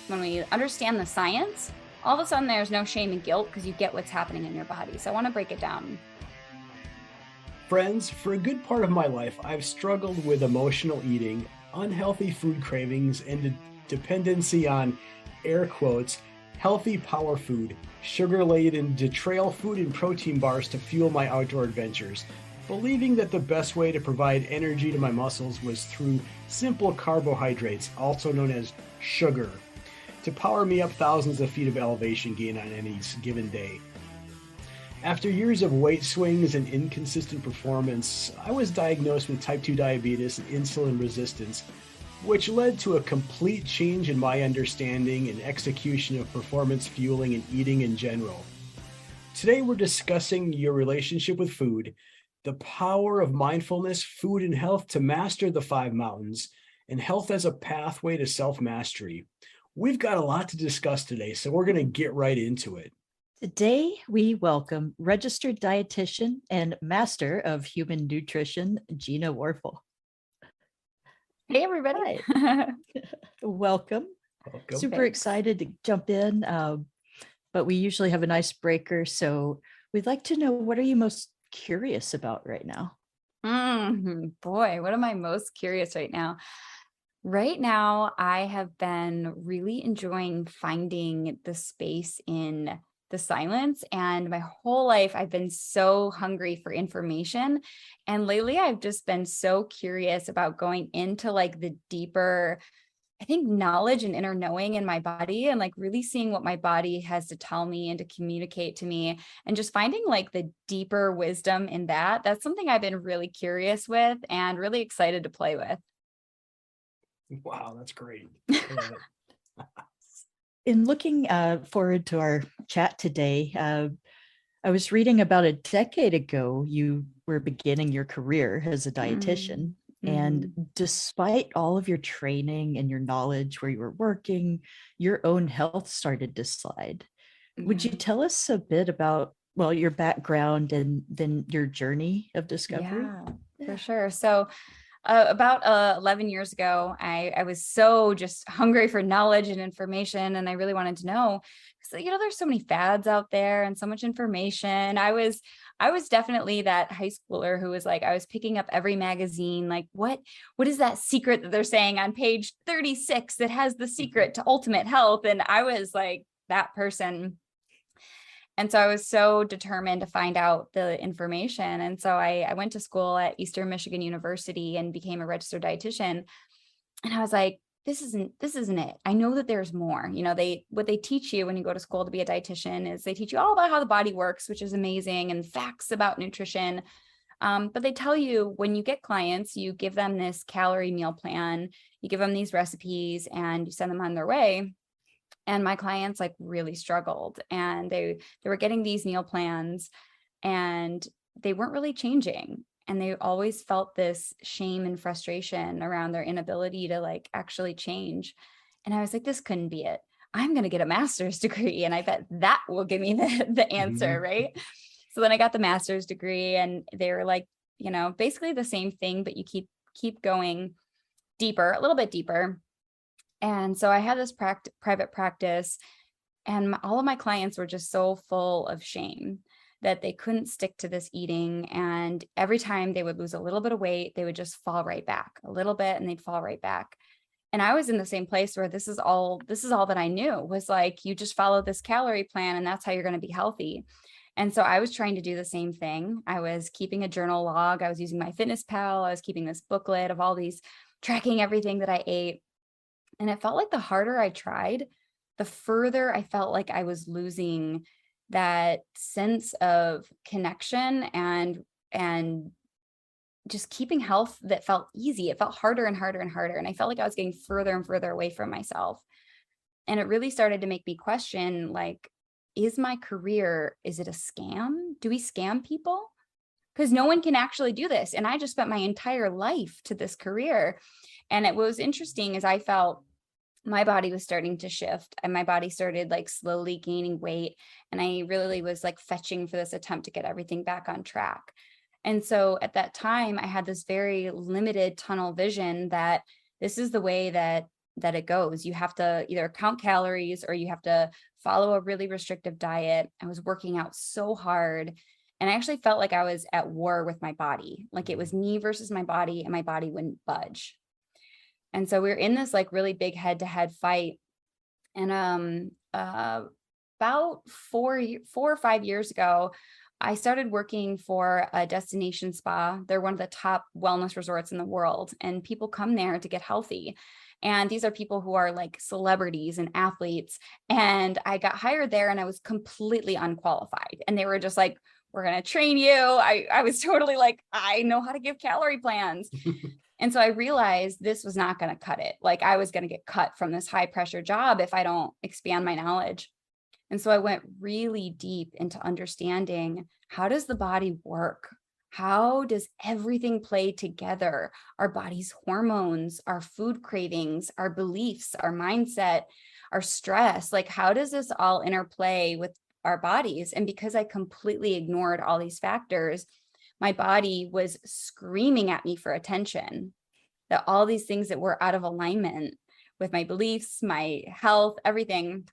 when we understand the science, all of a sudden there's no shame and guilt because you get what's happening in your body. So I want to break it down. Friends, for a good part of my life, I've struggled with emotional eating, unhealthy food cravings, and dependency on, air quotes, healthy power food, sugar-laden trail food and protein bars to fuel my outdoor adventures, believing that the best way to provide energy to my muscles was through simple carbohydrates, also known as sugar, to power me up thousands of feet of elevation gain on any given day. After years of weight swings and inconsistent performance, I was diagnosed with type 2 diabetes and insulin resistance, which led to a complete change in my understanding and execution of performance fueling and eating in general. Today, we're discussing your relationship with food, the power of mindfulness, food, and health to master the 5 mountains, and health as a pathway to self-mastery. We've got a lot to discuss today, so we're going to get right into it. Today, we welcome registered dietitian and master of human nutrition, Gina Worful. Hey, everybody. Welcome. Super excited to jump in, but we usually have an icebreaker. So we'd like to know, what are you most curious about right now? Boy, what am I most curious right now? Right now, I have been really enjoying finding the space in the silence, and my whole life I've been so hungry for information, and lately I've just been so curious about going into like the deeper, I think, knowledge and inner knowing in my body, and like really seeing what my body has to tell me and to communicate to me, and just finding like the deeper wisdom in that. That's something I've been really curious with and really excited to play with. Wow, that's great. I love it. In looking forward to our chat today, I was reading about a decade ago, you were beginning your career as a dietitian. And despite all of your training and your knowledge where you were working, your own health started to slide. Would you tell us a bit about, well, your background and then your journey of discovery? Yeah, for sure. So about 11 years ago, I was so just hungry for knowledge and information, and I really wanted to know, because there's so many fads out there and so much information. I was definitely that high schooler who was like, I was picking up every magazine, like what is that secret that they're saying on page 36 that has the secret to ultimate health? And I was like that person. And so I was so determined to find out the information. And so I went to school at Eastern Michigan University and became a registered dietitian. And I was like, this isn't it. I know that there's more. What they teach you when you go to school to be a dietitian is they teach you all about how the body works, which is amazing, and facts about nutrition. But they tell you when you get clients, you give them this calorie meal plan, you give them these recipes, and you send them on their way. And my clients like really struggled, and they were getting these meal plans and they weren't really changing. And they always felt this shame and frustration around their inability to like actually change. And I was like, this couldn't be it. I'm going to get a master's degree, and I bet that will give me the answer, right? So then I got the master's degree, and they were like, basically the same thing, but you keep going deeper, a little bit deeper. And so I had this private practice, and all of my clients were just so full of shame that they couldn't stick to this eating. And every time they would lose a little bit of weight, they would just fall right back a little bit, and they'd fall right back. And I was in the same place where this is all that I knew was like, you just follow this calorie plan and that's how you're going to be healthy. And so I was trying to do the same thing. I was keeping a journal log. I was using MyFitnessPal. I was keeping this booklet of all these, tracking everything that I ate. And it felt like the harder I tried, the further I felt like I was losing that sense of connection and just keeping health that felt easy. It felt harder and harder and harder. And I felt like I was getting further and further away from myself. And it really started to make me question, like, is my career, is it a scam? Do we scam people? Because no one can actually do this. And I just spent my entire life to this career. And it was interesting as I felt my body was starting to shift, and my body started like slowly gaining weight. And I really was like fetching for this attempt to get everything back on track. And so at that time, I had this very limited tunnel vision that this is the way that that it goes. You have to either count calories or you have to follow a really restrictive diet. I was working out so hard, and I actually felt like I was at war with my body. Like it was me versus my body, and my body wouldn't budge. And so we were in this like really big head-to-head fight. And about 4 or 5 years ago, I started working for a destination spa. They're one of the top wellness resorts in the world, and people come there to get healthy. And these are people who are like celebrities and athletes. And I got hired there, and I was completely unqualified. And they were just like, we're going to train you. I was totally like, I know how to give calorie plans. And so I realized this was not going to cut it. Like I was going to get cut from this high pressure job if I don't expand my knowledge. And so I went really deep into understanding, how does the body work? How does everything play together? Our body's hormones, our food cravings, our beliefs, our mindset, our stress. Like, how does this all interplay with our bodies? And because I completely ignored all these factors, my body was screaming at me for attention, that all these things that were out of alignment with my beliefs, my health, everything.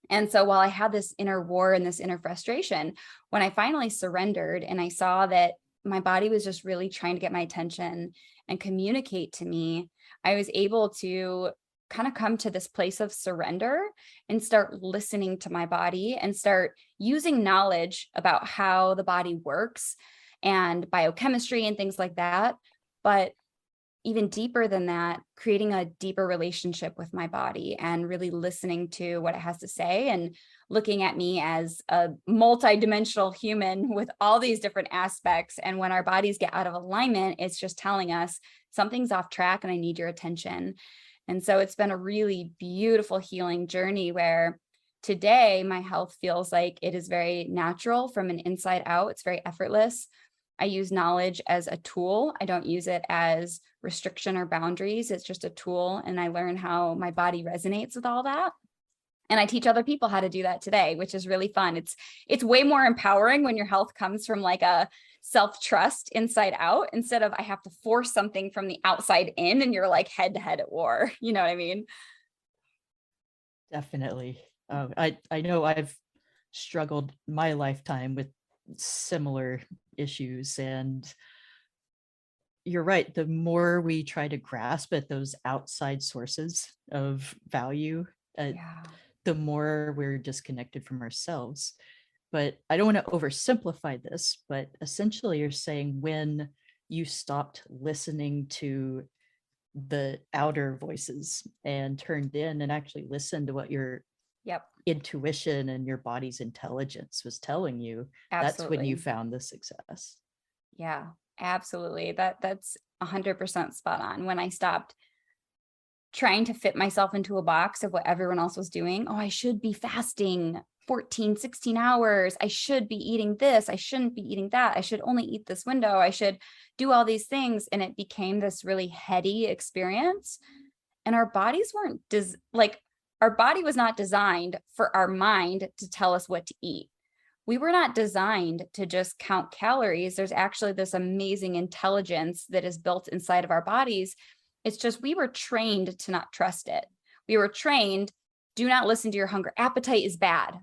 And so while I had this inner war and this inner frustration, when I finally surrendered and I saw that my body was just really trying to get my attention and communicate to me, I was able to kind of come to this place of surrender and start listening to my body and start using knowledge about how the body works and biochemistry and things like that. But even deeper than that, creating a deeper relationship with my body and really listening to what it has to say and looking at me as a multidimensional human with all these different aspects. And when our bodies get out of alignment, it's just telling us something's off track and I need your attention. And so it's been a really beautiful healing journey where today my health feels like it is very natural from an inside out. It's very effortless. I use knowledge as a tool. I don't use it as restriction or boundaries. It's just a tool. And I learn how my body resonates with all that. And I teach other people how to do that today, which is really fun. It's way more empowering when your health comes from like a self-trust inside out, instead of I have to force something from the outside in and you're like head to head at war. You know what I mean? Definitely. I know I've struggled my lifetime with similar issues, and you're right. The more we try to grasp at those outside sources of value, the more we're disconnected from ourselves. But I don't want to oversimplify this, but essentially you're saying when you stopped listening to the outer voices and turned in and actually listened to what your intuition and your body's intelligence was telling you, that's when you found the success. Yeah, absolutely. That's 100% spot on. When I stopped trying to fit myself into a box of what everyone else was doing. Oh, I should be fasting 14, 16 hours. I should be eating this. I shouldn't be eating that. I should only eat this window. I should do all these things. And it became this really heady experience. And our bodies weren't our body was not designed for our mind to tell us what to eat. We were not designed to just count calories. There's actually this amazing intelligence that is built inside of our bodies. It's just we were trained to not trust it. We were trained, do not listen to your hunger. Appetite is bad.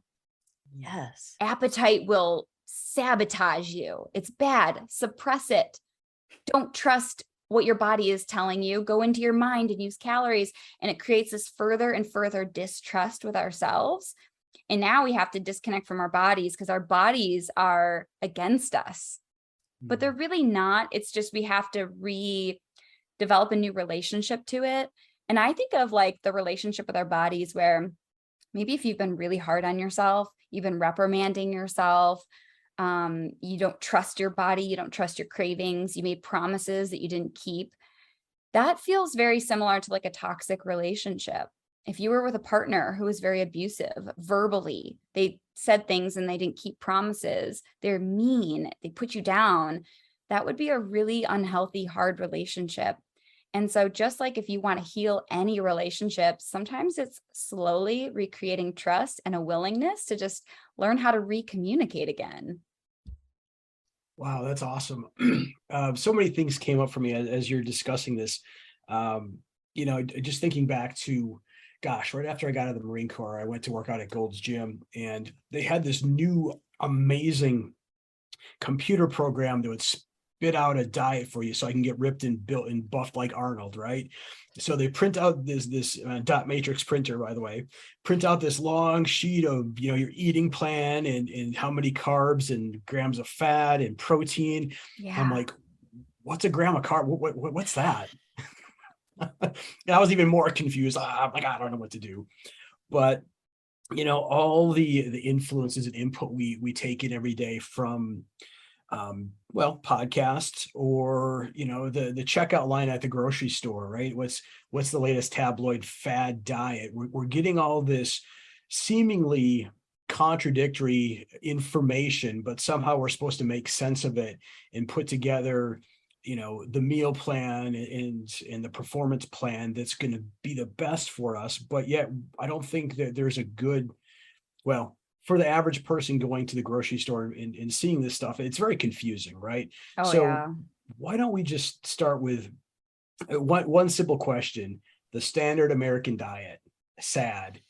Yes. Appetite will sabotage you. It's bad. Suppress it. Don't trust what your body is telling you. Go into your mind and use calories. And it creates this further and further distrust with ourselves. And now we have to disconnect from our bodies because our bodies are against us. But they're really not. It's just we have to develop a new relationship to it. And I think of like the relationship with our bodies where maybe if you've been really hard on yourself, you've been reprimanding yourself, you don't trust your body, you don't trust your cravings, you made promises that you didn't keep. That feels very similar to like a toxic relationship. If you were with a partner who was very abusive verbally, they said things and they didn't keep promises, they're mean, they put you down, that would be a really unhealthy, hard relationship. And so just like if you want to heal any relationship, sometimes it's slowly recreating trust and a willingness to just learn how to recommunicate again. Wow, that's awesome. So many things came up for me as you're discussing this. just thinking back to, gosh, right after I got out of the Marine Corps, I went to work out at Gold's Gym, and they had this new amazing computer program that would spit out a diet for you so I can get ripped and built and buffed like Arnold, right? So they print out this dot matrix printer, by the way, print out this long sheet of, your eating plan and how many carbs and grams of fat and protein. Yeah. I'm like, what's a gram of carb? What's that? I was even more confused. I'm like, I don't know what to do. But all the influences and input we take in every day from podcasts, or the checkout line at the grocery store, right? What's the latest tabloid fad diet? We're getting all this seemingly contradictory information, but somehow we're supposed to make sense of it and put together the meal plan and the performance plan that's going to be the best for us. But yet I don't think that there's a good, for the average person going to the grocery store and seeing this stuff, it's very confusing, right? Oh, so yeah. Why don't we just start with one simple question: the standard American diet, SAD.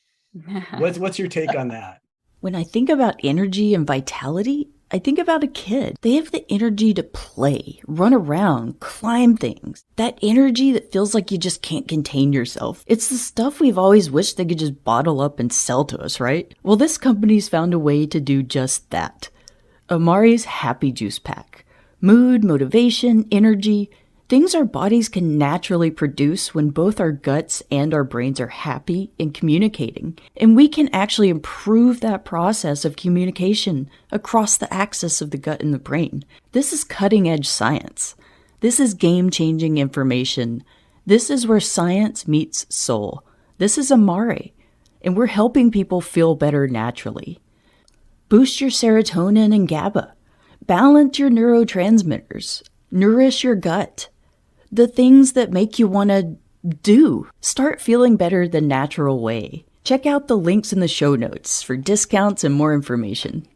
What's your take on that? When I think about energy and vitality, I think about a kid. They have the energy to play, run around, climb things. That energy that feels like you just can't contain yourself. It's the stuff we've always wished they could just bottle up and sell to us, right? Well, this company's found a way to do just that. Amari's Happy Juice Pack. Mood, motivation, energy, things our bodies can naturally produce when both our guts and our brains are happy and communicating. And we can actually improve that process of communication across the axis of the gut and the brain. This is cutting-edge science. This is game-changing information. This is where science meets soul. This is Amari, and we're helping people feel better naturally. Boost your serotonin and GABA. Balance your neurotransmitters. Nourish your gut. The things that make you want to do. Start feeling better the natural way. Check out the links in the show notes for discounts and more information.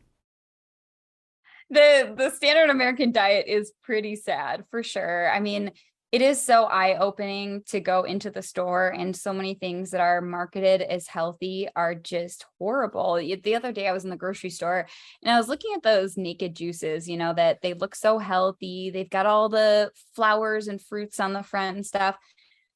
The standard American diet is pretty sad, for sure. I mean, it is so eye-opening to go into the store, and so many things that are marketed as healthy are just horrible. The other day I was in the grocery store and I was looking at those naked juices, that they look so healthy. They've got all the flowers and fruits on the front and stuff.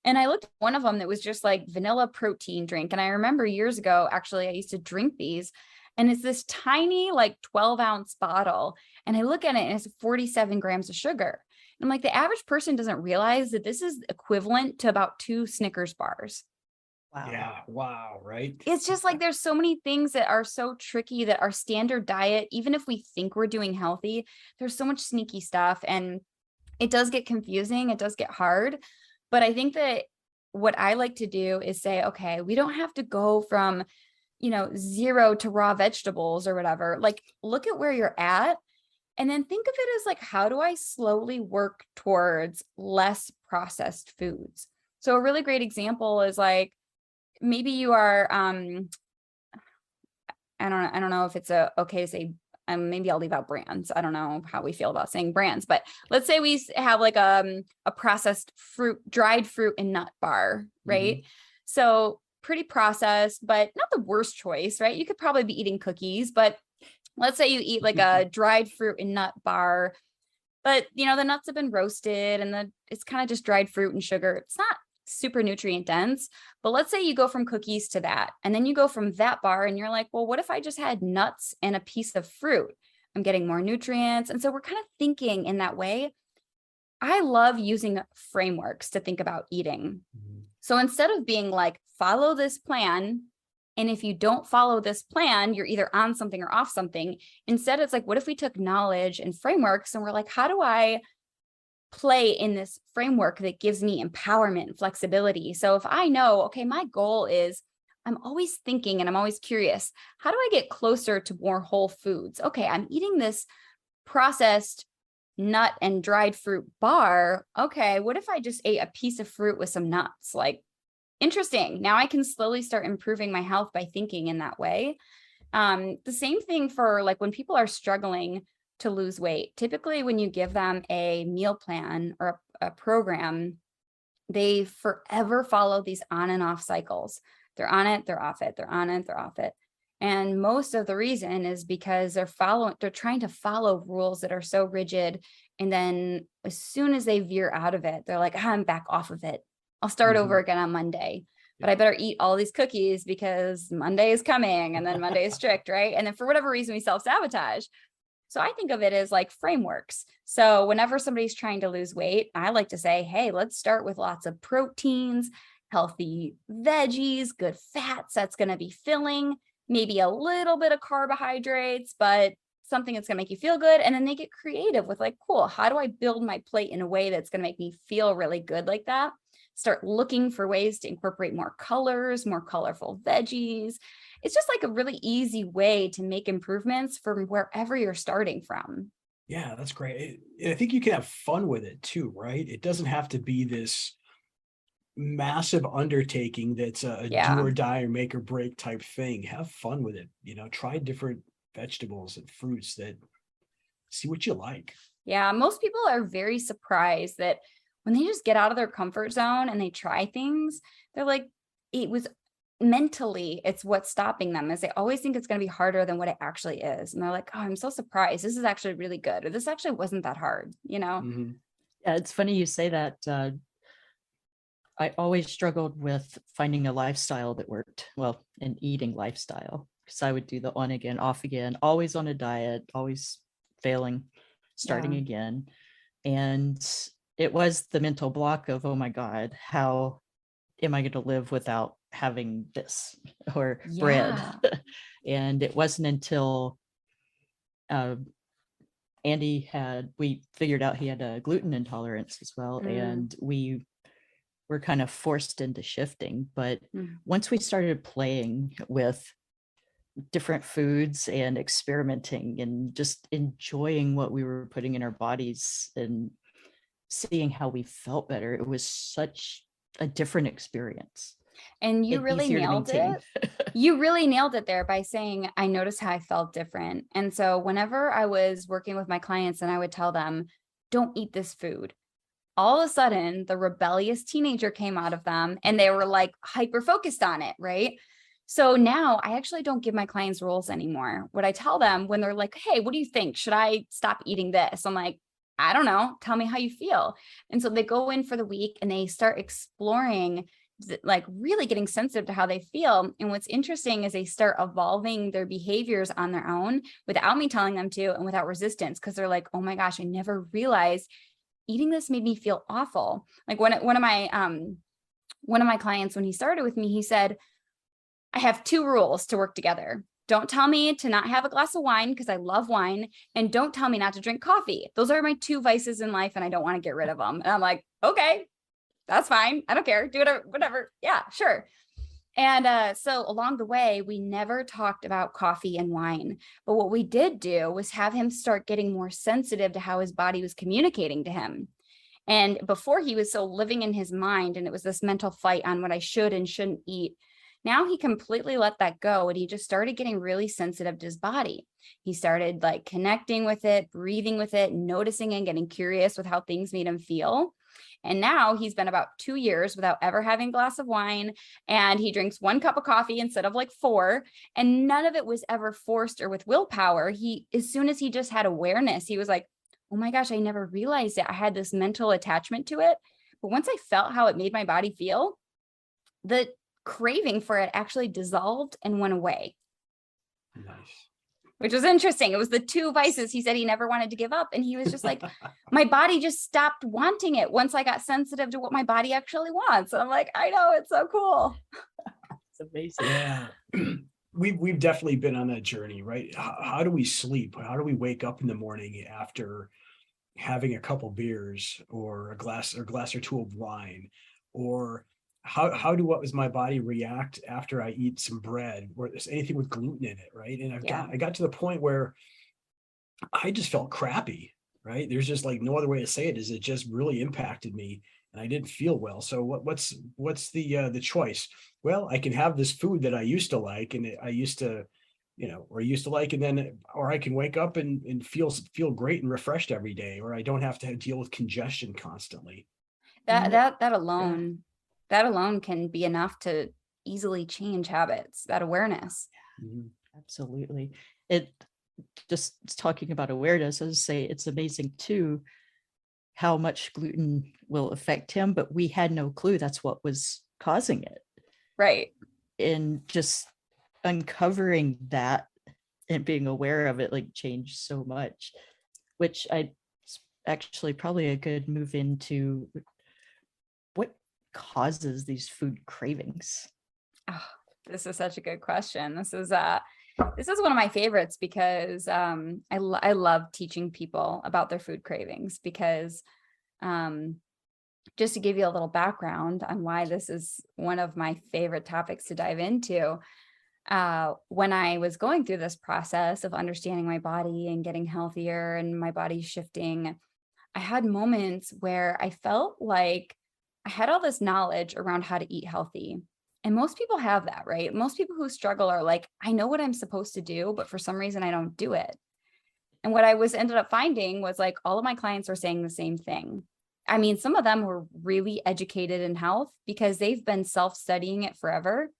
And I looked at one of them that was just like vanilla protein drink. And I remember years ago, actually, I used to drink these, and it's this tiny, like 12-ounce bottle. And I look at it and it's 47 grams of sugar. I'm like, the average person doesn't realize that this is equivalent to about 2 Snickers bars. Wow. Yeah. Wow. Right. It's just like, there's so many things that are so tricky that our standard diet, even if we think we're doing healthy, there's so much sneaky stuff, and it does get confusing. It does get hard. But I think that what I like to do is say, okay, we don't have to go from, 0 to raw vegetables or whatever. Like, look at where you're at. And then think of it as like, how do I slowly work towards less processed foods? So a really great example is like, maybe you are, I don't know if it's okay to say, maybe I'll leave out brands. I don't know how we feel about saying brands, but let's say we have like a processed dried fruit and nut bar, right? Mm-hmm. So pretty processed, but not the worst choice, right? You could probably be eating cookies, but let's say you eat like a dried fruit and nut bar, but the nuts have been roasted and it's kind of just dried fruit and sugar. It's not super nutrient dense, but let's say you go from cookies to that, and then you go from that bar and you're like, well, what if I just had nuts and a piece of fruit? I'm getting more nutrients. And so we're kind of thinking in that way. I love using frameworks to think about eating. Mm-hmm. So instead of being like, follow this plan, and if you don't follow this plan, you're either on something or off something. Instead, it's like, what if we took knowledge and frameworks and we're like, how do I play in this framework that gives me empowerment and flexibility? So if I know, okay, my goal is, I'm always thinking and I'm always curious, how do I get closer to more whole foods? Okay, I'm eating this processed nut and dried fruit bar. Okay, what if I just ate a piece of fruit with some nuts? Like, interesting. Now I can slowly start improving my health by thinking in that way. The same thing for like when people are struggling to lose weight. Typically, when you give them a meal plan or a program, they forever follow these on and off cycles. They're on it, they're off it, they're on it, they're off it. And most of the reason is because they're trying to follow rules that are so rigid. And then as soon as they veer out of it, they're like, I'm back off of it. I'll start over again on Monday, but I better eat all these cookies because Monday is coming and then Monday is strict, right? And then for whatever reason, we self-sabotage. So I think of it as like frameworks. So whenever somebody's trying to lose weight, I like to say, hey, let's start with lots of proteins, healthy veggies, good fats. That's going to be filling, maybe a little bit of carbohydrates, but something that's going to make you feel good. And then they get creative with like, cool, how do I build my plate in a way that's going to make me feel really good like that? Start looking for ways to incorporate more colors, more colorful veggies. It's just like a really easy way to make improvements from wherever you're starting from. Yeah, that's great. I think you can have fun with it too, right? It doesn't have to be this massive undertaking that's a do or die or make or break type thing. Have fun with it. Try different vegetables and fruits that see what you like. Yeah, most people are very surprised that when they just get out of their comfort zone and they try things, they're like, it's what's stopping them, is they always think it's going to be harder than what it actually is. And they're like, oh, I'm so surprised. This is actually really good. Or this actually wasn't that hard, Yeah, it's funny you say that. I always struggled with finding a lifestyle that worked well, an eating lifestyle, because I would do the on again, off again, always on a diet, always failing, starting again. And it was the mental block of, oh my God, how am I going to live without having this or bread? And it wasn't until Andy we figured out he had a gluten intolerance as well. And we were kind of forced into shifting. But once we started playing with different foods and experimenting and just enjoying what we were putting in our bodies and seeing how we felt better, it was such a different experience. And you really nailed it. You really nailed it there by saying, I noticed how I felt different. And so whenever I was working with my clients and I would tell them, don't eat this food, all of a sudden the rebellious teenager came out of them and they were like hyper focused on it, right? So now I actually don't give my clients rules anymore. What I tell them when they're like, hey, what do you think? Should I stop eating this? I'm like, I don't know. Tell me how you feel. And so they go in for the week and they start exploring, like really getting sensitive to how they feel. And what's interesting is they start evolving their behaviors on their own without me telling them to and without resistance, because they're like, oh my gosh, I never realized eating this made me feel awful. Like one of my clients, when he started with me, he said, I have 2 rules to work together. Don't tell me to not have a glass of wine because I love wine, and don't tell me not to drink coffee. Those are my 2 vices in life and I don't want to get rid of them. And I'm like, okay, that's fine. I don't care. Do whatever. Yeah, sure. And so along the way, we never talked about coffee and wine. But what we did do was have him start getting more sensitive to how his body was communicating to him. And before, he was so living in his mind, and it was this mental fight on what I should and shouldn't eat. Now he completely let that go, and he just started getting really sensitive to his body. He started like connecting with it, breathing with it, noticing and getting curious with how things made him feel. And now he's been about 2 years without ever having a glass of wine, and he drinks 1 cup of coffee instead of like 4. And none of it was ever forced or with willpower. As soon as he just had awareness, he was like, oh my gosh, I never realized it. I had this mental attachment to it. But once I felt how it made my body feel, the craving for it actually dissolved and went away. Nice. Which was interesting. It was the 2 vices he said he never wanted to give up. And he was just like, my body just stopped wanting it once I got sensitive to what my body actually wants. And I'm like, I know, it's so cool. It's amazing. Yeah. We've definitely been on that journey, right? How do we sleep? How do we wake up in the morning after having a couple beers or a glass or 2 of wine? Or how does my body react after I eat some bread or there's anything with gluten in it, right? And I got to the point where I just felt crappy, right? There's just like no other way to say it, is it just really impacted me and I didn't feel well. So what's the choice? Well, I can have this food that I used to like and I used to like, and then, or I can wake up and feel great and refreshed every day, or I don't have to deal with congestion constantly. That And that that yeah, alone, that alone can be enough to easily change habits, that awareness. Mhm. absolutely. It just talking about awareness, as I say, it's amazing too how much gluten will affect him, but we had no clue that's what was causing it. Right. And just uncovering that and being aware of it like changed so much, which I actually probably a good move into what causes these food cravings. Oh, this is such a good question. This is one of my favorites because I love teaching people about their food cravings because um, just to give you a little background on why this is one of my favorite topics to dive into. When I was going through this process of understanding my body and getting healthier and my body shifting, I had moments where I felt like I had all this knowledge around how to eat healthy. And most people have that, right? Most people who struggle are like, I know what I'm supposed to do, but for some reason I don't do it. And what I was ended up finding was like all of my clients were saying the same thing. I mean, some of them were really educated in health because they've been self-studying it forever.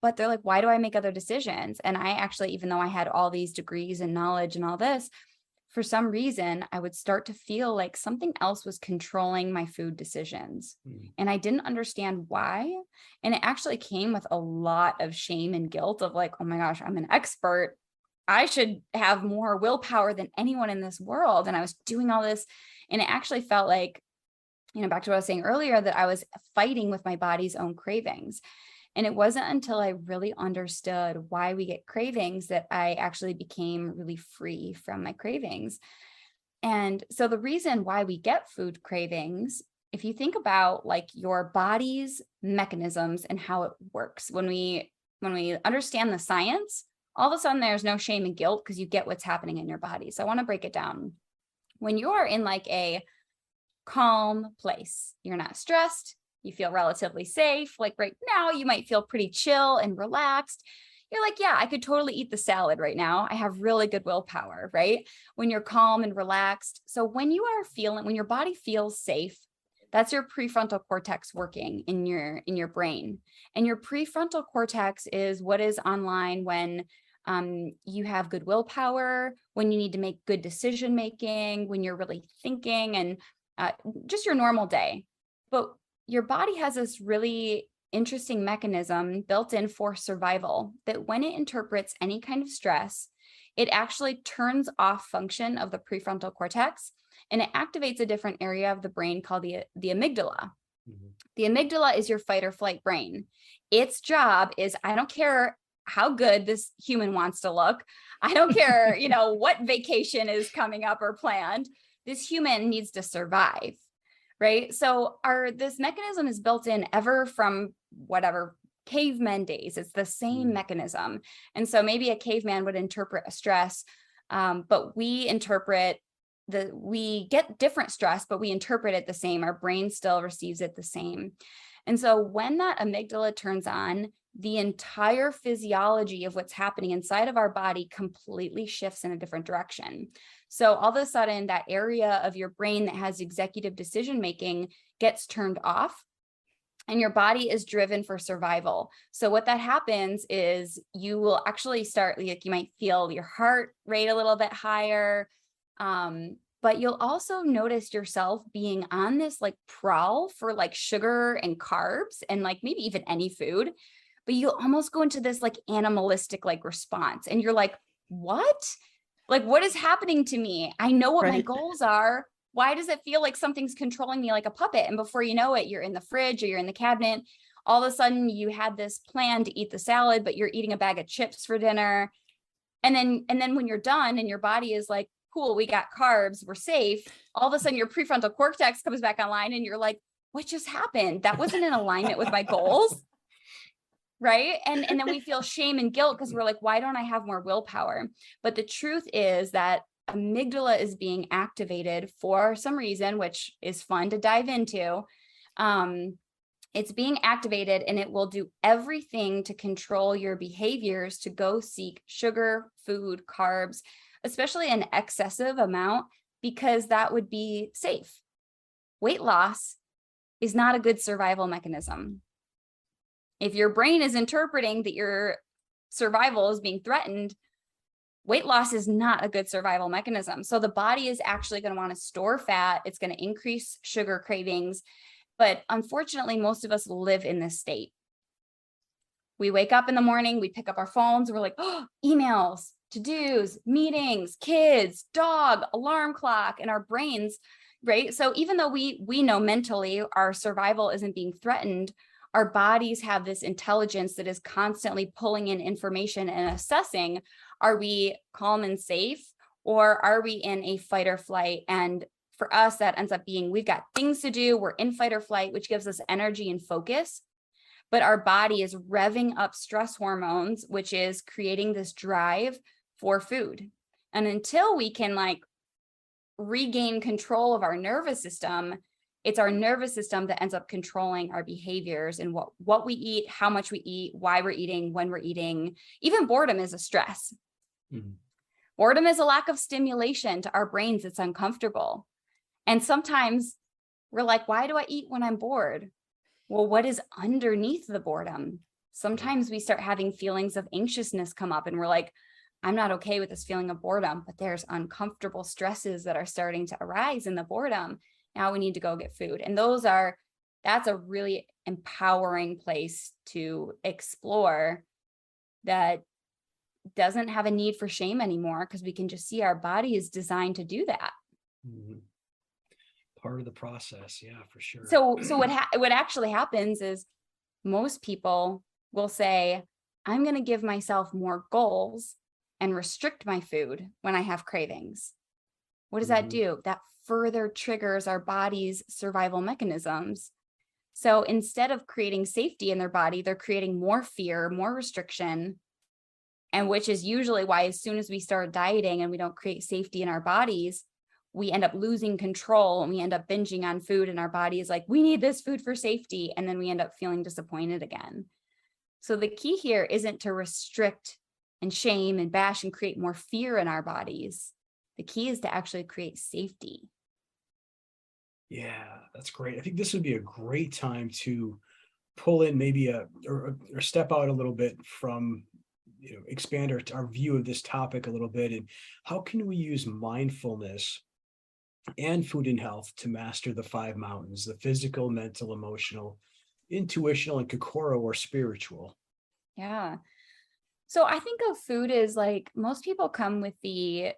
But they're like, why do I make other decisions? And I actually, even though I had all these degrees and knowledge and all this, for some reason, I would start to feel like something else was controlling my food decisions. Mm. And I didn't understand why. And it actually came with a lot of shame and guilt of like, oh my gosh, I'm an expert. I should have more willpower than anyone in this world. And I was doing all this. And it actually felt like, back to what I was saying earlier, that I was fighting with my body's own cravings. And it wasn't until I really understood why we get cravings that I actually became really free from my cravings. And so the reason why we get food cravings, if you think about like your body's mechanisms and how it works, when we understand the science, all of a sudden there's no shame and guilt because you get what's happening in your body. So I want to break it down. When you are in like a calm place, you're not stressed, you feel relatively safe. Like right now, you might feel pretty chill and relaxed. You're like, yeah, I could totally eat the salad right now. I have really good willpower, right? When you're calm and relaxed. So when your body feels safe, that's your prefrontal cortex working in your brain. And your prefrontal cortex is what is online when you have good willpower, when you need to make good decision making, when you're really thinking, and just your normal day. But your body has this really interesting mechanism built in for survival that when it interprets any kind of stress, it actually turns off function of the prefrontal cortex and it activates a different area of the brain called the amygdala. Mhm. The amygdala is your fight or flight brain. Its job is, I don't care how good this human wants to look. I don't care, what vacation is coming up or planned. This human needs to survive. Right. So this mechanism is built in ever from whatever cavemen days. It's the same mechanism. And so maybe a caveman would interpret a stress, but we get different stress, but we interpret it the same. Our brain still receives it the same. And so when that amygdala turns on, the entire physiology of what's happening inside of our body completely shifts in a different direction. So all of a sudden, that area of your brain that has executive decision making gets turned off and your body is driven for survival. So what that happens is you will actually start, like you might feel your heart rate a little bit higher. But you'll also notice yourself being on this like prowl for like sugar and carbs and like maybe even any food, but you'll almost go into this like animalistic like response. And you're like, what? Like, what is happening to me? I know what my Right. goals are. Why does it feel like something's controlling me like a puppet? And before you know it, you're in the fridge or you're in the cabinet. All of a sudden you had this plan to eat the salad, but you're eating a bag of chips for dinner. And then when you're done and your body is like, cool, we got carbs, we're safe. All of a sudden your prefrontal cortex comes back online and you're like, what just happened? That wasn't in alignment with my goals. Right. And then we feel shame and guilt because we're like, why don't I have more willpower? But the truth is that amygdala is being activated for some reason, which is fun to dive into. It's being activated and it will do everything to control your behaviors to go seek sugar, food, carbs, especially an excessive amount, because that would be safe. Weight loss is not a good survival mechanism. If your brain is interpreting that your survival is being threatened, weight loss is not a good survival mechanism. So the body is actually going to want to store fat. It's going to increase sugar cravings. But unfortunately, most of us live in this state. We wake up in the morning, we pick up our phones, we're like, oh, emails, to-dos, meetings, kids, dog, alarm clock, and our brains, right? So even though we know mentally our survival isn't being threatened, our bodies have this intelligence that is constantly pulling in information and assessing, are we calm and safe, or are we in a fight or flight? And for us, that ends up being, we've got things to do, we're in fight or flight, which gives us energy and focus. But our body is revving up stress hormones, which is creating this drive for food. And until we can like regain control of our nervous system, it's our nervous system that ends up controlling our behaviors and what we eat, how much we eat, why we're eating, when we're eating. Even boredom is a stress. Mm-hmm. Boredom is a lack of stimulation to our brains. It's uncomfortable. And sometimes we're like, why do I eat when I'm bored? Well, what is underneath the boredom? Sometimes we start having feelings of anxiousness come up and we're like, I'm not okay with this feeling of boredom, but there's uncomfortable stresses that are starting to arise in the boredom. Now we need to go get food. And that's a really empowering place to explore that doesn't have a need for shame anymore, because we can just see our body is designed to do that. Mm-hmm. Part of the process. Yeah, for sure. So what actually happens is most people will say, I'm going to give myself more goals and restrict my food when I have cravings. What does that do? That further triggers our body's survival mechanisms. So instead of creating safety in their body, they're creating more fear, more restriction, and which is usually why as soon as we start dieting and we don't create safety in our bodies, we end up losing control and we end up binging on food, and our body is like, we need this food for safety. And then we end up feeling disappointed again. So the key here isn't to restrict and shame and bash and create more fear in our bodies. The key is to actually create safety. Yeah, that's great. I think this would be a great time to pull in maybe or step out a little bit from, expand our view of this topic a little bit. And how can we use mindfulness and food and health to master the 5 mountains: the physical, mental, emotional, intuitional, and kokoro or spiritual? Yeah. So I think of food as like, most people come with the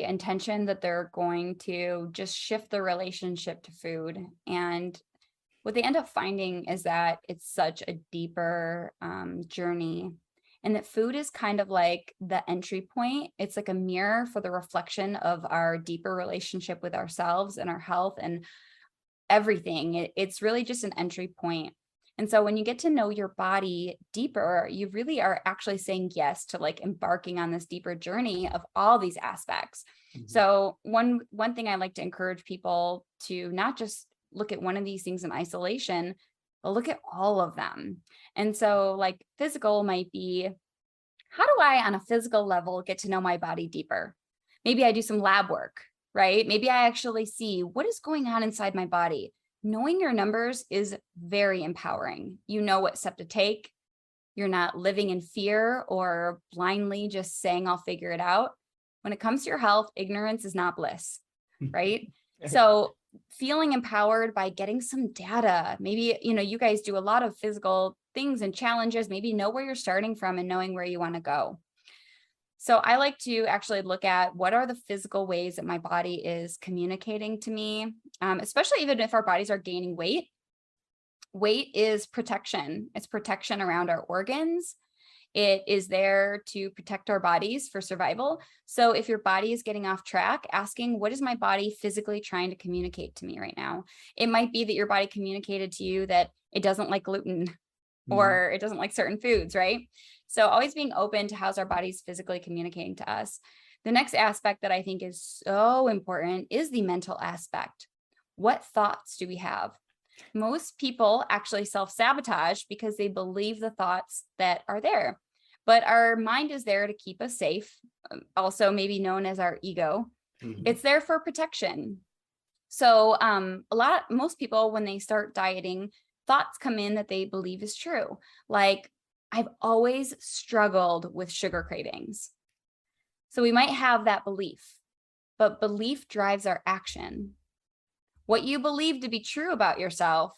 intention that they're going to just shift the relationship to food. And what they end up finding is that it's such a deeper journey, and that food is kind of like the entry point. It's like a mirror for the reflection of our deeper relationship with ourselves and our health and everything. It's really just an entry point. And so when you get to know your body deeper, you really are actually saying yes to like embarking on this deeper journey of all these aspects. Mm-hmm. So one thing I like to encourage people to not just look at one of these things in isolation, but look at all of them. And so like physical might be, how do I on a physical level get to know my body deeper? Maybe I do some lab work, right? Maybe I actually see what is going on inside my body. Knowing your numbers is very empowering. You know what step to take. You're not living in fear or blindly just saying, I'll figure it out. When it comes to your health, ignorance is not bliss, right? So feeling empowered by getting some data, maybe, you guys do a lot of physical things and challenges, maybe know where you're starting from and knowing where you want to go. So I like to actually look at what are the physical ways that my body is communicating to me, especially even if our bodies are gaining weight. Weight is protection. It's protection around our organs. It is there to protect our bodies for survival. So if your body is getting off track, asking, what is my body physically trying to communicate to me right now? It might be that your body communicated to you that it doesn't like gluten or it doesn't like certain foods, right? So always being open to how's our bodies physically communicating to us. The next aspect that I think is so important is the mental aspect. What thoughts do we have? Most people actually self-sabotage because they believe the thoughts that are there. But our mind is there to keep us safe, also maybe known as our ego. Mm-hmm. It's there for protection. So most people, when they start dieting, thoughts come in that they believe is true. Like, I've always struggled with sugar cravings. So we might have that belief, but belief drives our action. What you believe to be true about yourself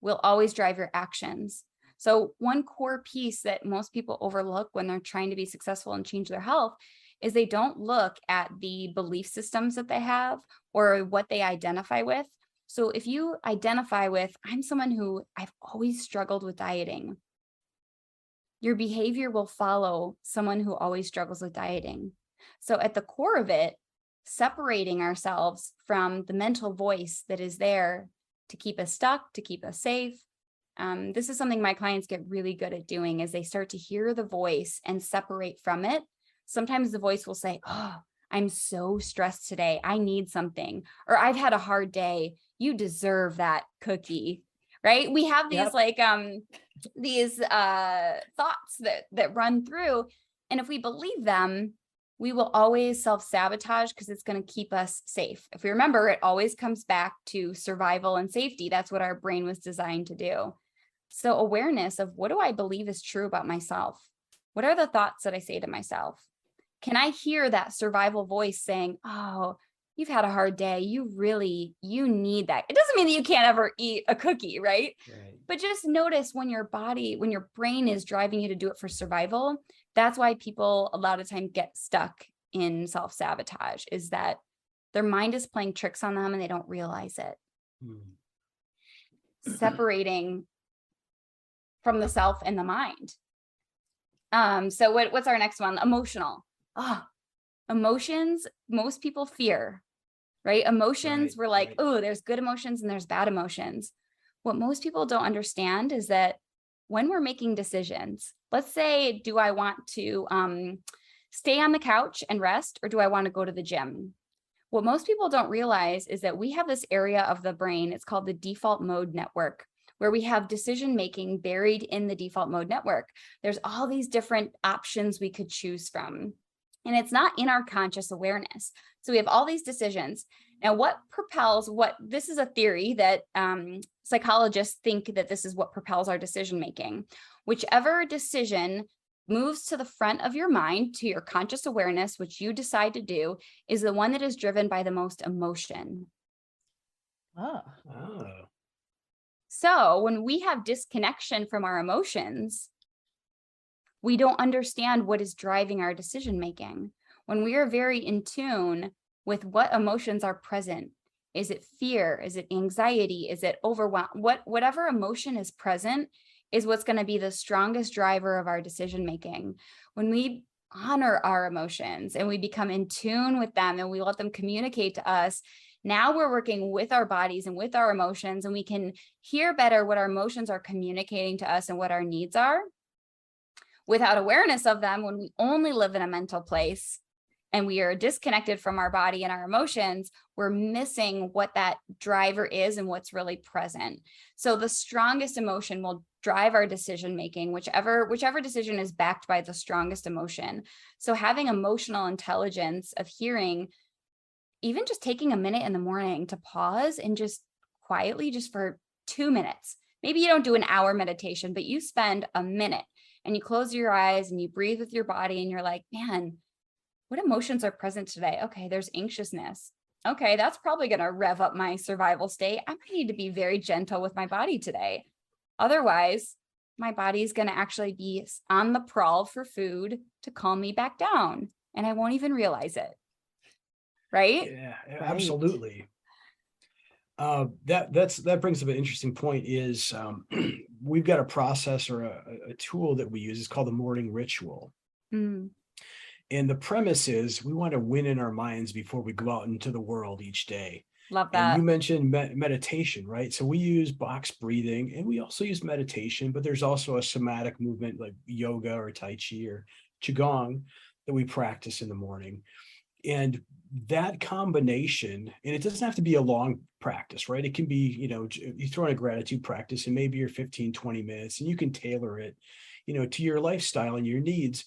will always drive your actions. So one core piece that most people overlook when they're trying to be successful and change their health is they don't look at the belief systems that they have or what they identify with. So if you identify with, I'm someone who I've always struggled with dieting, your behavior will follow someone who always struggles with dieting. So at the core of it, separating ourselves from the mental voice that is there to keep us stuck, to keep us safe. This is something my clients get really good at doing, is they start to hear the voice and separate from it. Sometimes the voice will say, oh, I'm so stressed today, I need something. Or I've had a hard day, you deserve that cookie, right? We have these thoughts that run through. And if we believe them, we will always self-sabotage because it's going to keep us safe. If we remember, it always comes back to survival and safety. That's what our brain was designed to do. So awareness of, what do I believe is true about myself? What are the thoughts that I say to myself? Can I hear that survival voice saying, oh, you've had a hard day, you need that. It doesn't mean that you can't ever eat a cookie, right? But just notice when your brain is driving you to do it for survival. That's why people a lot of time get stuck in self-sabotage, is that their mind is playing tricks on them and they don't realize it. Separating from the self and the mind. So what's our next one? Emotional. Emotions, most people fear, right? Emotions, we're like, oh, there's good emotions and there's bad emotions. What most people don't understand is that when we're making decisions, let's say, do I want to stay on the couch and rest, or do I want to go to the gym? What most people don't realize is that we have this area of the brain, it's called the default mode network, where we have decision-making buried in the default mode network. There's all these different options we could choose from. And it's not in our conscious awareness. So we have all these decisions. Now, this is a theory that psychologists think that this is what propels our decision-making. Whichever decision moves to the front of your mind, to your conscious awareness, which you decide to do, is the one that is driven by the most emotion. So when we have disconnection from our emotions, we don't understand what is driving our decision-making. When we are very in tune with what emotions are present, is it fear? Is it anxiety? Is it overwhelm? Whatever emotion is present is what's going to be the strongest driver of our decision-making. When we honor our emotions and we become in tune with them and we let them communicate to us, now we're working with our bodies and with our emotions, and we can hear better what our emotions are communicating to us and what our needs are. Without awareness of them, when we only live in a mental place and we are disconnected from our body and our emotions, we're missing what that driver is and what's really present. So the strongest emotion will drive our decision-making, whichever decision is backed by the strongest emotion. So having emotional intelligence of hearing, even just taking a minute in the morning to pause and just quietly, just for 2 minutes. Maybe you don't do an hour meditation, but you spend a minute and you close your eyes and you breathe with your body and you're like, man, what emotions are present today? Okay, there's anxiousness. Okay, that's probably going to rev up my survival state. I might need to be very gentle with my body today. Otherwise, my body's going to actually be on the prowl for food to calm me back down, and I won't even realize it. Right? Yeah, absolutely. That brings up an interesting point, is we've got a process or a tool that we use. It's called the morning ritual. And the premise is we want to win in our minds before we go out into the world each day. Love that. And you mentioned meditation, right? So we use box breathing and we also use meditation, but there's also a somatic movement like yoga or Tai Chi or Qigong that we practice in the morning. And that combination, and it doesn't have to be a long practice, right? It can be, you throw in a gratitude practice and maybe you're 15, 20 minutes, and you can tailor it, to your lifestyle and your needs.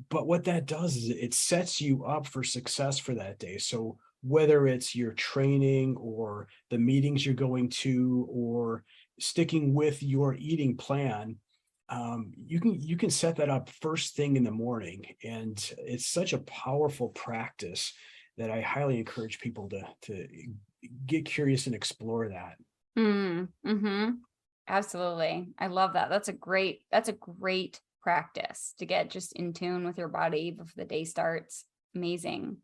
But what that does is it sets you up for success for that day. So whether it's your training or the meetings you're going to, or sticking with your eating plan, you can set that up first thing in the morning, and it's such a powerful practice that I highly encourage people to get curious and explore that. Mm-hmm. Absolutely. I love that. That's a great practice to get just in tune with your body before the day starts. Amazing.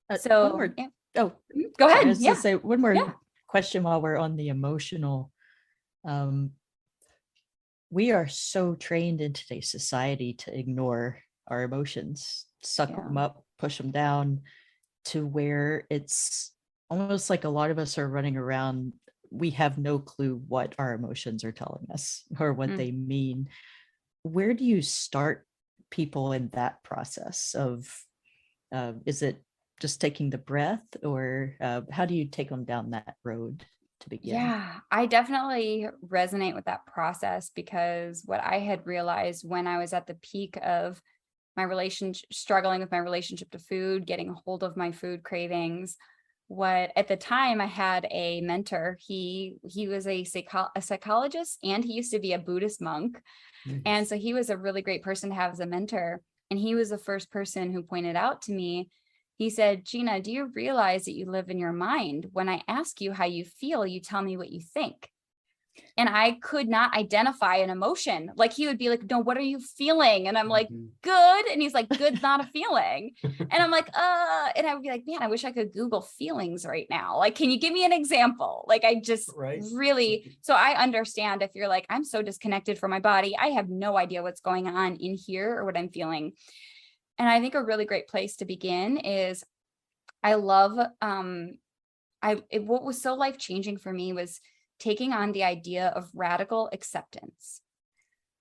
One So more. yeah. Oh, Go sorry, I ahead. was Yeah. to say one more Yeah. question while we're on the emotional. We are so trained in today's society to ignore our emotions, suck them up, push them down, to where it's almost like a lot of us are running around. We have no clue what our emotions are telling us or what they mean. Where do you start people in that process of, is it just taking the breath, or how do you take them down that road to begin? Yeah, I definitely resonate with that process, because what I had realized when I was at the peak of my relationship, struggling with my relationship to food, getting a hold of my food cravings, what at the time I had a mentor. He was a psychologist, and he used to be a Buddhist monk. And so he was a really great person to have as a mentor. And he was the first person who pointed out to me, he said, Gina, do you realize that you live in your mind? When I ask you how you feel, you tell me what you think. And I could not identify an emotion. Like, he would be like, no, what are you feeling? And I'm like, good. And he's like, good's not a feeling. And I'm like, and I would be like, man, I wish I could Google feelings right now. Like, can you give me an example? Like, I just really, so I understand if you're like, I'm so disconnected from my body, I have no idea what's going on in here or what I'm feeling. And I think a really great place to begin is, I love, what was so life-changing for me was taking on the idea of radical acceptance.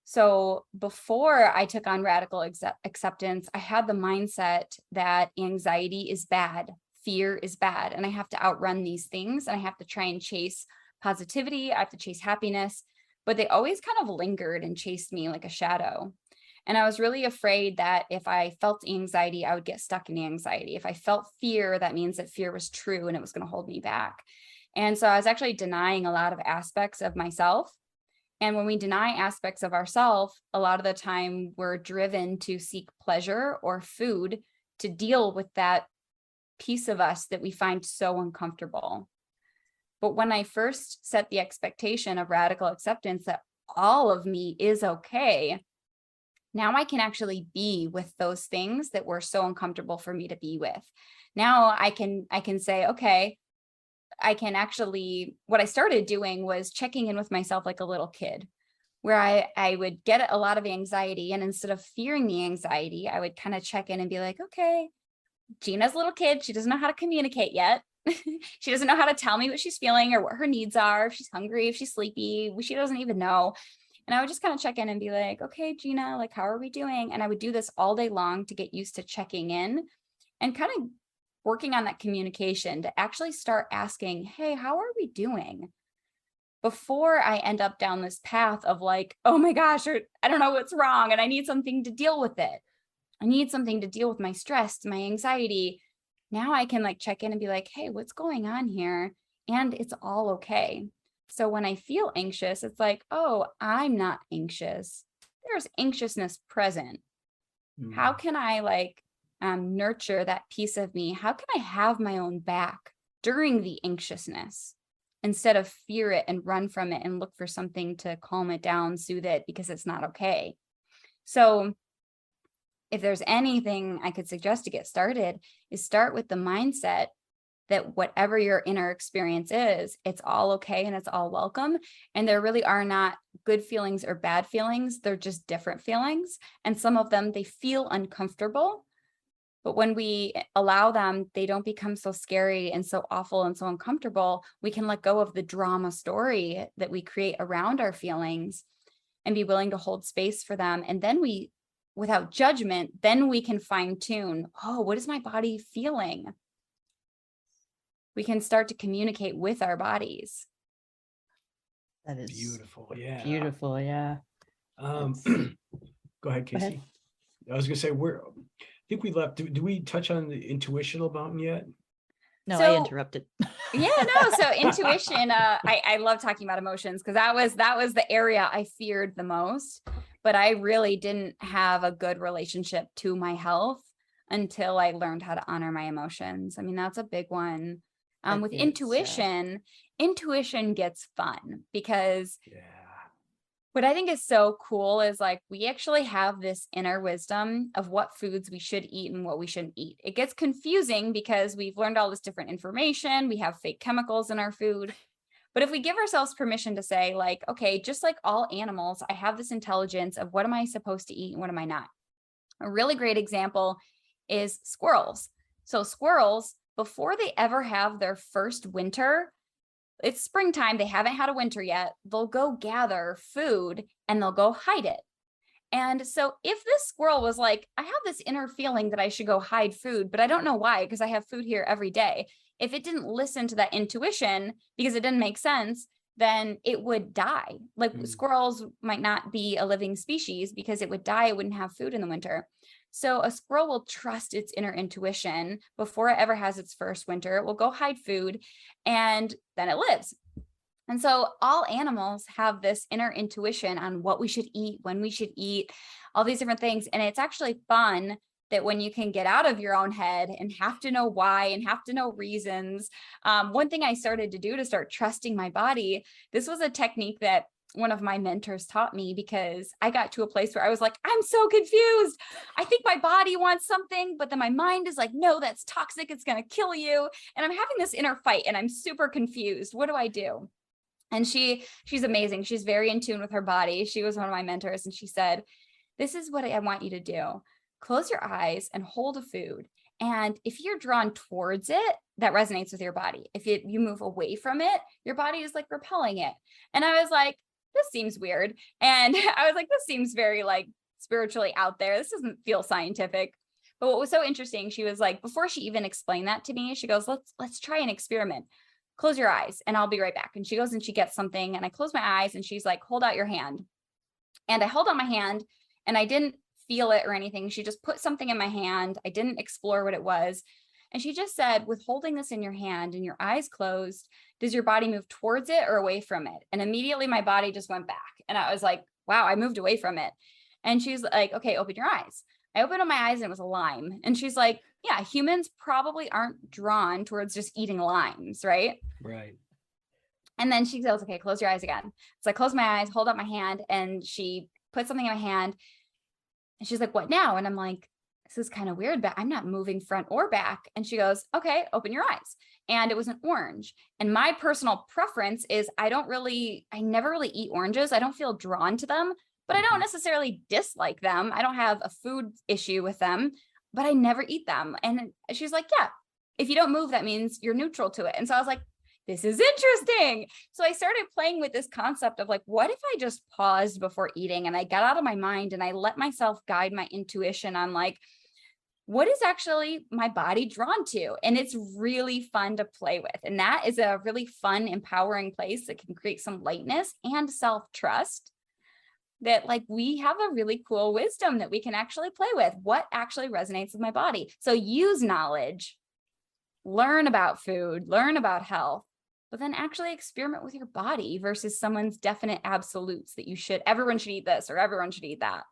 So before I took on radical acceptance, I had the mindset that anxiety is bad, fear is bad, and I have to outrun these things, and I have to try and chase positivity, I have to chase happiness, but they always kind of lingered and chased me like a shadow. And I was really afraid that if I felt anxiety, I would get stuck in anxiety. If I felt fear, that means that fear was true and it was going to hold me back. And so I was actually denying a lot of aspects of myself. And when we deny aspects of ourselves, a lot of the time we're driven to seek pleasure or food to deal with that piece of us that we find so uncomfortable. But when I first set the expectation of radical acceptance that all of me is okay, now I can actually be with those things that were so uncomfortable for me to be with. Now I can say, okay, I can actually, what I started doing was checking in with myself like a little kid, where I would get a lot of anxiety, and instead of fearing the anxiety, I would kind of check in and be like, okay, Gina's a little kid. She doesn't know how to communicate yet. She doesn't know how to tell me what she's feeling or what her needs are. If she's hungry, if she's sleepy, she doesn't even know. And I would just kind of check in and be like, okay, Gina, like, how are we doing? And I would do this all day long to get used to checking in and kind of working on that communication, to actually start asking, hey, how are we doing? Before I end up down this path of like, oh my gosh, or I don't know what's wrong and I need something to deal with it. I need something to deal with my stress, my anxiety. Now I can like check in and be like, hey, what's going on here? And it's all okay. So when I feel anxious, it's like, oh, I'm not anxious. There's anxiousness present. How can I like nurture that piece of me? How can I have my own back during the anxiousness instead of fear it and run from it and look for something to calm it down, soothe it because it's not okay? So if there's anything I could suggest to get started, is start with the mindset that whatever your inner experience is, it's all okay and it's all welcome. And there really are not good feelings or bad feelings. They're just different feelings. And some of them, they feel uncomfortable. But when we allow them, they don't become so scary and so awful and so uncomfortable. We can let go of the drama story that we create around our feelings and be willing to hold space for them. And then we, without judgment, then we can fine tune, oh, what is my body feeling? We can start to communicate with our bodies. That is beautiful. Yeah. Beautiful. Yeah. Go ahead, Casey. I was going to say, I think we left. Do we touch on the intuitional mountain yet? No, I So interrupted. yeah, no. So intuition, I love talking about emotions because that was the area I feared the most, but I really didn't have a good relationship to my health until I learned how to honor my emotions. I mean, that's a big one. With It's intuition gets fun because Yeah. what I think is so cool is like we actually have this inner wisdom of what foods we should eat and what we shouldn't eat. It gets confusing because we've learned all this different information. We have fake chemicals in our food. But if we give ourselves permission to say, like, okay, just like all animals, I have this intelligence of what am I supposed to eat and what am I not? A really great example is squirrels. So squirrels, before they ever have their first winter, it's springtime, they haven't had a winter yet, they'll go gather food and they'll go hide it. And so if this squirrel was like, I have this inner feeling that I should go hide food, but I don't know why, because I have food here every day. If it didn't listen to that intuition because it didn't make sense, then it would die. Like squirrels might not be a living species because it would die, it wouldn't have food in the winter. So a squirrel will trust its inner intuition before it ever has its first winter. It will go hide food and then it lives. And so all animals have this inner intuition on what we should eat, when we should eat, all these different things. And it's actually fun that when you can get out of your own head and have to know why and have to know reasons. One thing I started to do to start trusting my body, this was a technique that one of my mentors taught me because I got to a place where I was like, I'm so confused. I think my body wants something, but then my mind is like, no, that's toxic. It's going to kill you. And I'm having this inner fight and I'm super confused. What do I do? And she's amazing. She's very in tune with her body. She was one of my mentors. And she said, this is what I want you to do. Close your eyes and hold a food. And if you're drawn towards it, that resonates with your body. If you move away from it, your body is like repelling it. And I was like, this seems weird. And I was like, this seems very like spiritually out there. This doesn't feel scientific. But what was so interesting, she was like, before she even explained that to me, she goes, let's try an experiment. Close your eyes and I'll be right back. And she goes and she gets something and I close my eyes and she's like, hold out your hand. And I held out my hand and I didn't feel it or anything. She just put something in my hand. I didn't explore what it was. And she just said, with holding this in your hand and your eyes closed, does your body move towards it or away from it? And immediately my body just went back. And I was like, wow, I moved away from it. And she's like, okay, open your eyes. I opened up my eyes and it was a lime. And she's like, yeah, humans probably aren't drawn towards just eating limes, right? Right. And then she goes, okay, close your eyes again. So I close my eyes, hold up my hand, and she put something in my hand. And she's like, what now? And I'm like, this is kind of weird, but I'm not moving front or back. And she goes, okay, open your eyes. And it was an orange. And my personal preference is I never really eat oranges. I don't feel drawn to them, but I don't necessarily dislike them. I don't have a food issue with them, but I never eat them. And she's like, yeah, if you don't move, that means you're neutral to it. And so I was like, this is interesting. So I started playing with this concept of like, what if I just paused before eating and I got out of my mind and I let myself guide my intuition on like, what is actually my body drawn to? And it's really fun to play with. And that is a really fun, empowering place that can create some lightness and self-trust that like we have a really cool wisdom that we can actually play with. What actually resonates with my body? So use knowledge, learn about food, learn about health, but then actually experiment with your body versus someone's definite absolutes that everyone should eat this or everyone should eat that.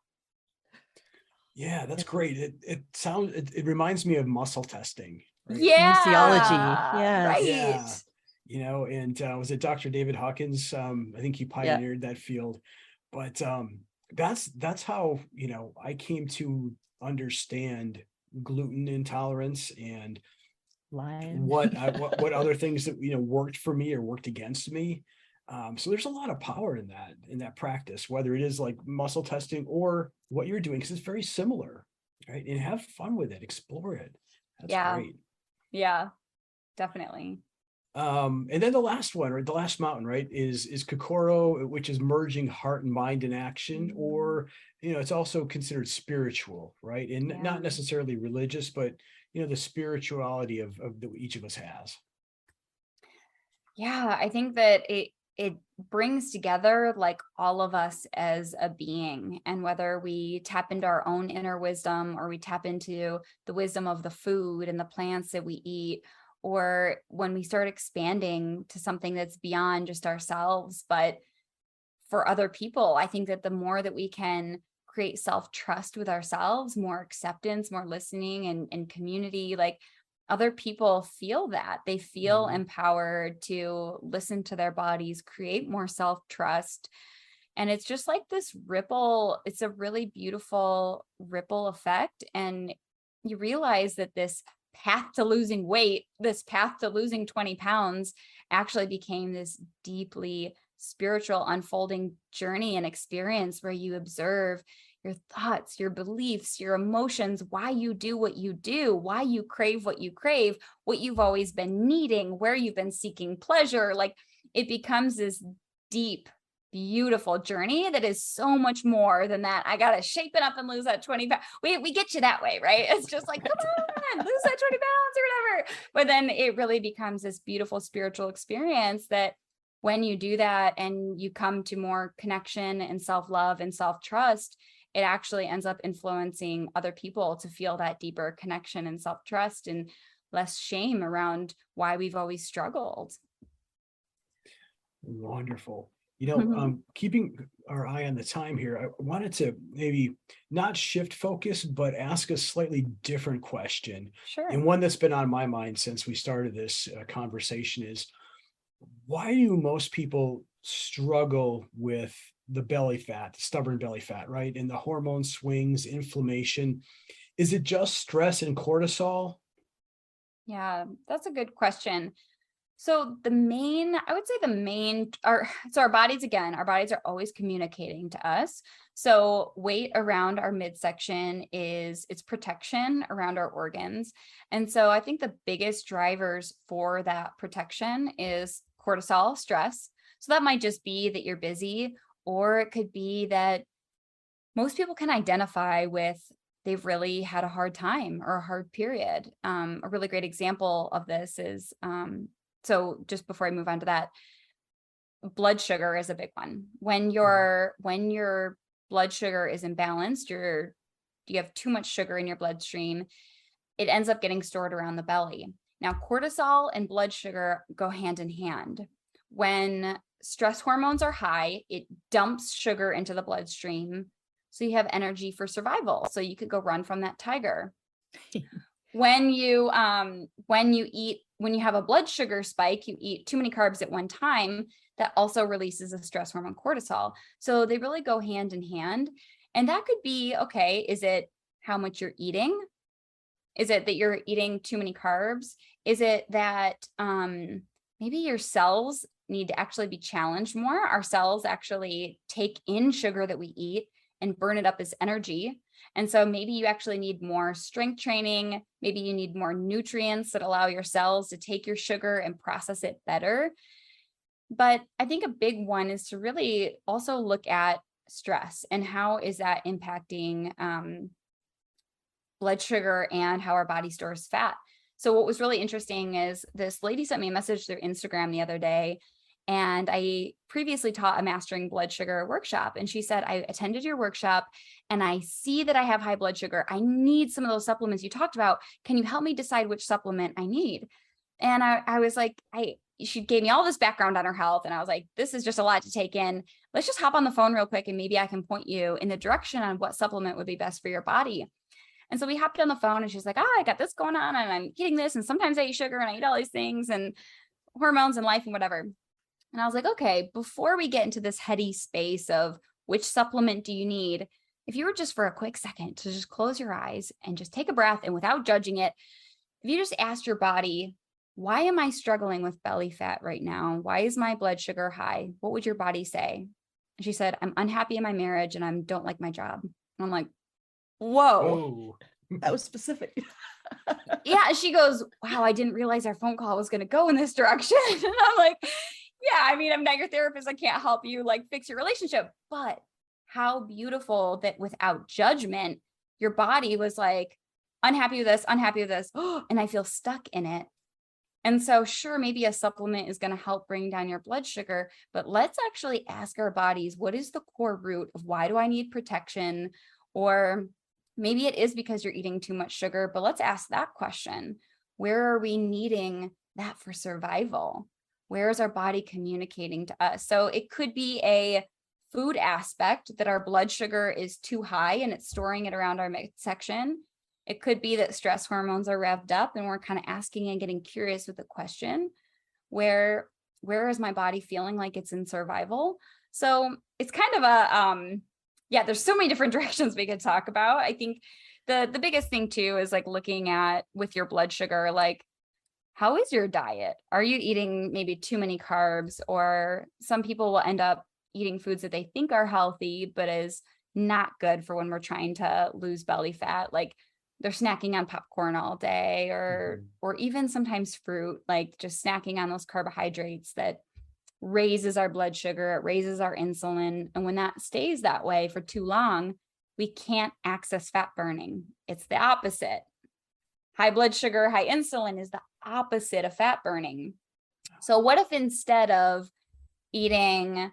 Yeah, that's great. It reminds me of muscle testing. Right? Yeah. Kinesiology. Yes. Right. Yeah. And was it Dr. David Hawkins? I think he pioneered that field. But that's how, I came to understand gluten intolerance and what other things that, worked for me or worked against me. So there's a lot of power in that practice, whether it is like muscle testing or what you're doing, because it's very similar, right? And have fun with it, explore it. That's great. Yeah, definitely. And then the last one, right? The last mountain, right, is Kokoro, which is merging heart and mind in action, or, it's also considered spiritual, right? And not necessarily religious, but, the spirituality of that each of us has. Yeah, I think that it brings together like all of us as a being, and whether we tap into our own inner wisdom or we tap into the wisdom of the food and the plants that we eat, or when we start expanding to something that's beyond just ourselves, but for other people. I think that the more that we can create self-trust with ourselves, more acceptance, more listening and community, like other people feel that. They feel empowered to listen to their bodies, create more self-trust. And it's just like this ripple. It's a really beautiful ripple effect. And you realize that this path to losing weight, this path to losing 20 pounds actually became this deeply spiritual unfolding journey and experience where you observe your thoughts, your beliefs, your emotions, why you do what you do, why you crave what you crave, what you've always been needing, where you've been seeking pleasure. Like it becomes this deep, beautiful journey that is so much more than that. I got to shape it up and lose that 20 pounds. We get you that way, right? It's just like, come on, lose that 20 pounds or whatever. But then it really becomes this beautiful spiritual experience that when you do that and you come to more connection and self-love and self-trust, it actually ends up influencing other people to feel that deeper connection and self-trust and less shame around why we've always struggled. Wonderful. Keeping our eye on the time here, I wanted to maybe not shift focus, but ask a slightly different question. Sure. And one that's been on my mind since we started this conversation is, why do most people struggle with the belly fat, stubborn belly fat, right? And the hormone swings, inflammation? Is it just stress and cortisol? Yeah, that's a good question. So I would say our bodies, again, our bodies are always communicating to us. So weight around our midsection it's protection around our organs. And so I think the biggest drivers for that protection is cortisol, stress. So that might just be that you're busy, or it could be that most people can identify with they've really had a hard time or a hard period. A really great example of this is, so just before I move on to that, blood sugar is a big one. When your blood sugar is imbalanced, you have too much sugar in your bloodstream, it ends up getting stored around the belly. Now, cortisol and blood sugar go hand in hand. When stress hormones are high, it dumps sugar into the bloodstream, so you have energy for survival. So you could go run from that tiger. When you have a blood sugar spike, you eat too many carbs at one time, that also releases a stress hormone, cortisol. So they really go hand in hand. And that could be, okay, is it how much you're eating? Is it that you're eating too many carbs? Is it that maybe your cells need to actually be challenged more? Our cells actually take in sugar that we eat and burn it up as energy. And so maybe you actually need more strength training. Maybe you need more nutrients that allow your cells to take your sugar and process it better. But I think a big one is to really also look at stress and how is that impacting blood sugar and how our body stores fat. So what was really interesting is this lady sent me a message through Instagram the other day, and I previously taught a mastering blood sugar workshop. And she said, I attended your workshop and I see that I have high blood sugar. I need some of those supplements you talked about. Can you help me decide which supplement I need? And I was like, she gave me all this background on her health. And I was like, this is just a lot to take in. Let's just hop on the phone real quick and maybe I can point you in the direction on what supplement would be best for your body. And so we hopped on the phone and she's like, I got this going on and I'm eating this. And sometimes I eat sugar and I eat all these things and hormones and life and whatever. And I was like, okay, before we get into this heady space of which supplement do you need, if you were just for a quick second to just close your eyes and just take a breath and without judging it, if you just asked your body, why am I struggling with belly fat right now? Why is my blood sugar high? What would your body say? And she said, I'm unhappy in my marriage and I don't like my job. And I'm like, whoa. That was specific. Yeah. She goes, wow, I didn't realize our phone call was going to go in this direction. And I'm like, yeah, I mean, I'm not your therapist. I can't help you like fix your relationship, but how beautiful that without judgment, your body was like, unhappy with this, and I feel stuck in it. And so sure, maybe a supplement is going to help bring down your blood sugar, but let's actually ask our bodies, what is the core root of why do I need protection? Or maybe it is because you're eating too much sugar, but let's ask that question. Where are we needing that for survival? Where is our body communicating to us? So it could be a food aspect, that our blood sugar is too high and it's storing it around our midsection. It could be that stress hormones are revved up and we're kind of asking and getting curious with the question, where is my body feeling like it's in survival? So it's kind of there's so many different directions we could talk about. I think the biggest thing too is like looking at with your blood sugar, like, how is your diet? Are you eating maybe too many carbs? Or some people will end up eating foods that they think are healthy, but is not good for when we're trying to lose belly fat. Like they're snacking on popcorn all day, or even sometimes fruit, like just snacking on those carbohydrates that raises our blood sugar, it raises our insulin. And when that stays that way for too long, we can't access fat burning. It's the opposite. High blood sugar, high insulin is the opposite of fat burning. So what if instead of eating,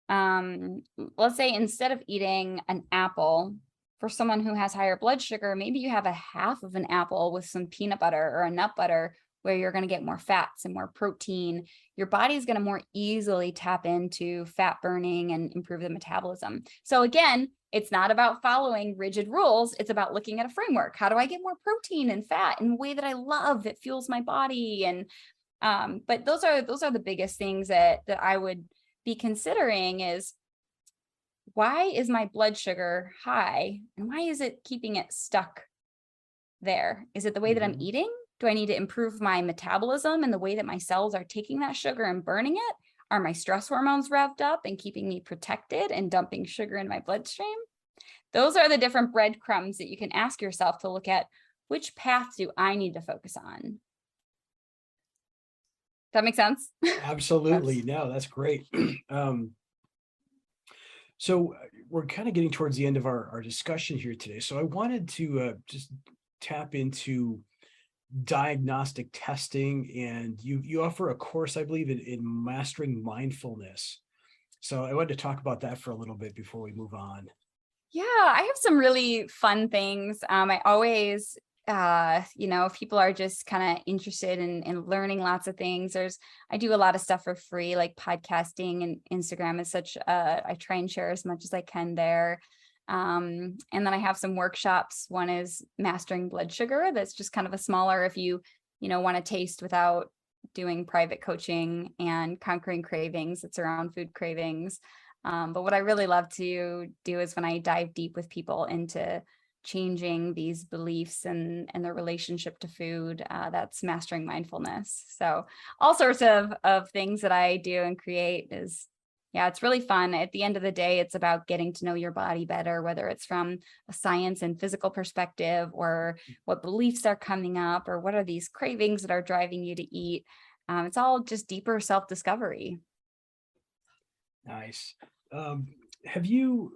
let's say instead of eating an apple, for someone who has higher blood sugar, maybe you have a half of an apple with some peanut butter or a nut butter, where you're going to get more fats and more protein. Your body is going to more easily tap into fat burning and improve the metabolism. So again, it's not about following rigid rules. It's about looking at a framework. How do I get more protein and fat in a way that I love, that fuels my body? And but those are the biggest things that I would be considering is, why is my blood sugar high and why is it keeping it stuck there? Is it the way that I'm eating? Do I need to improve my metabolism and the way that my cells are taking that sugar and burning it? Are my stress hormones revved up and keeping me protected and dumping sugar in my bloodstream? Those are the different breadcrumbs that you can ask yourself to look at, which path do I need to focus on? Does that make sense? Absolutely. No, that's great. So we're kind of getting towards the end of our discussion here today. So I wanted to just tap into diagnostic testing, and you offer a course, I believe, in mastering mindfulness. So I wanted to talk about that for a little bit before we move on. Yeah, I have some really fun things. I always, if people are just kind of interested in learning lots of things, I do a lot of stuff for free, like podcasting, and Instagram is such, I try and share as much as I can there. And then I have some workshops. One is mastering blood sugar. That's just kind of a smaller, if you want to taste without doing private coaching, and conquering cravings. It's around food cravings. But what I really love to do is when I dive deep with people into changing these beliefs and their relationship to food, that's mastering mindfulness. So all sorts of things that I do and create is, yeah, it's really fun. At the end of the day, it's about getting to know your body better, whether it's from a science and physical perspective, or what beliefs are coming up, or what are these cravings that are driving you to eat. It's all just deeper self-discovery. Nice. Do you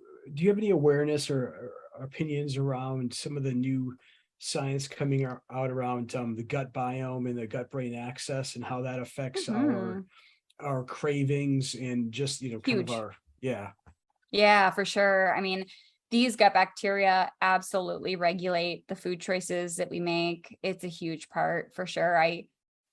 have any awareness or opinions around some of the new science coming out around the gut biome and the gut-brain axis, and how that affects our cravings and just, kind of our, Yeah, for sure. I mean, these gut bacteria absolutely regulate the food choices that we make. It's a huge part for sure. I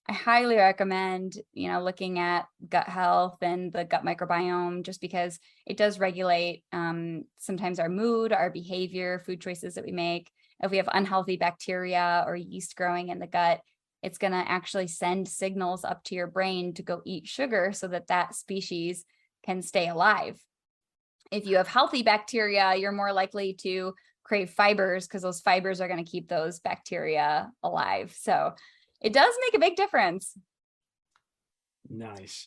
highly recommend, looking at gut health and the gut microbiome, just because it does regulate sometimes our mood, our behavior, food choices that we make. If we have unhealthy bacteria or yeast growing in the gut, it's going to actually send signals up to your brain to go eat sugar so that species can stay alive. If you have healthy bacteria, you're more likely to crave fibers, because those fibers are going to keep those bacteria alive. So it does make a big difference. Nice.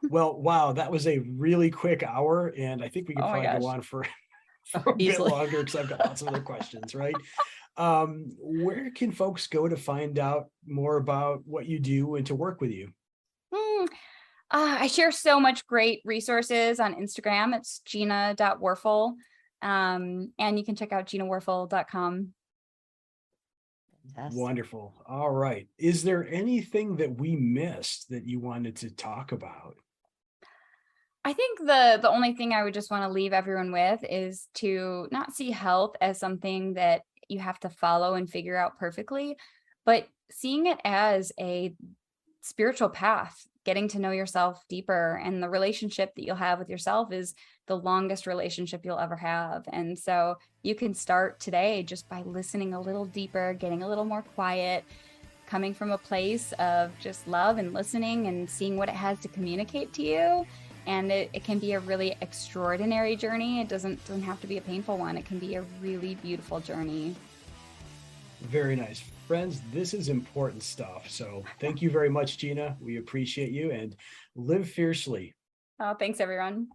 Well, wow, that was a really quick hour, and I think we could probably go on for a bit longer, because I've got lots of other questions, right? Where can folks go to find out more about what you do and to work with you? I share so much great resources on Instagram. It's gina.worful. And you can check out ginaworful.com. Fantastic. Wonderful. All right. Is there anything that we missed that you wanted to talk about? I think the only thing I would just want to leave everyone with is to not see health as something that you have to follow and figure out perfectly, but seeing it as a spiritual path, getting to know yourself deeper, and the relationship that you'll have with yourself is the longest relationship you'll ever have. And so you can start today just by listening a little deeper, getting a little more quiet, coming from a place of just love and listening and seeing what it has to communicate to you. And it can be a really extraordinary journey. It doesn't have to be a painful one. It can be a really beautiful journey. Very nice. Friends, this is important stuff. So thank you very much, Gina. We appreciate you, and live fiercely. Oh, thanks, everyone.